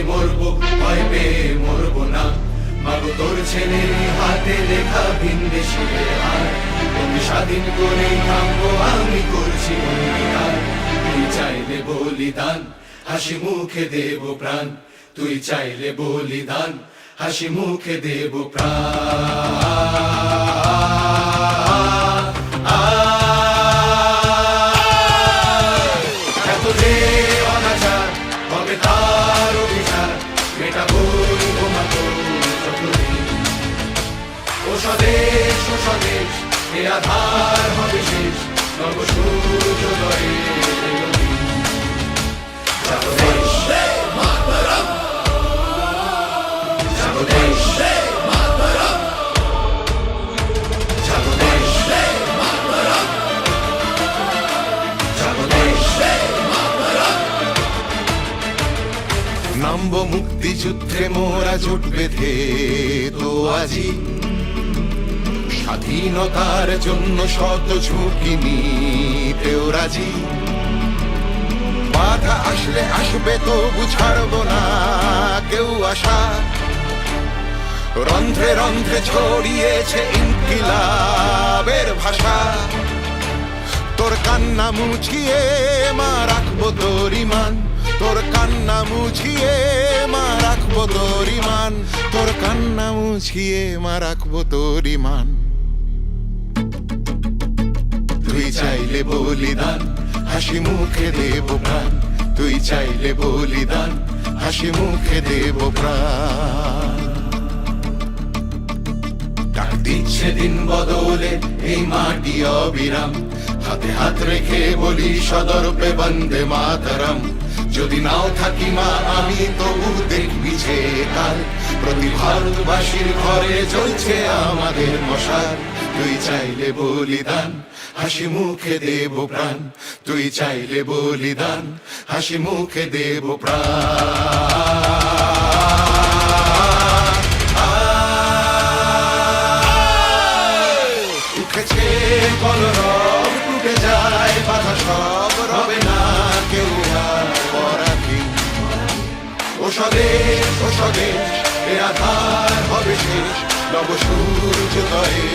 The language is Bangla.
মরবো, ভয় পেয়ে মরবো না। মাগো তোর ছেলে হাতে লেখা ভিনদেশীর হার, তোকে স্বাধীন করেই থামবো আমি করছি অঙ্গীকার। তুই চাইলে বলিদান, হাসি মুখে দেব প্রাণ। তুই চাইলে বলিদান, হাসি মুখে দেব প্রাণ। এত যে অনাচার হবে তার অভিচার, মেটাবই ঘুমাতো যতদিন। ও স্বদেশ ও স্বদেশ, এ আধার হবে শেষ, নব সূর্যোদয়ের দিন। জাগো দেশ, জাগো দেশ, জাগো দেশ, জাগো দেশ। নামবো মুক্তিযুদ্ধে মোরা জোট বেঁধে তো আজি, স্বাধীনতার জন্য শত ঝুঁকি নিতেও রাজি। বাধা আসলে আসবে তবু ছাড়বো না কেউ আশা, রন্ধ্রে রন্ধ্রে ছড়িয়েছে ইনকিলাবের ভাষা। তোর কান্না মুছিয়ে মা রাখবো তোর ইমান, তোর কান্না মুছিয়ে মা রাখবো তোর ইমান, তোর কান্না মুছিয়ে মা রাখবো তোর ইমান। তুই চাইলে বলিদান, হাসি মুখে দেব প্রাণ। তুই চাইলে বলিদান, হাসি মুখে দেব প্রাণ। ডাক দিচ্ছে দিন বদলে এই মাটি অবিরাম, হাতে হাত রেখে বলি সদর্পে বন্দে মাতরম। যদি নাও থাকি মা আমি তবু দেখবি যে কাল, প্রতি ভারতবাসীর ঘরে জ্বলছে আমাদের মশাল। তুই চাইলে বলিদান, হাসি মুখে দেব প্রাণ। তুই চাইলে বলিদান, হাসি মুখে দেব প্রাণ। উঠেছে কলরব, টুটে যায় বাধা সব, রবে না কেউ আর পরাধীন। ও স্বদেশ ও স্বদেশ, এ আধার হবে শেষ, নব সূর্যোদয়ে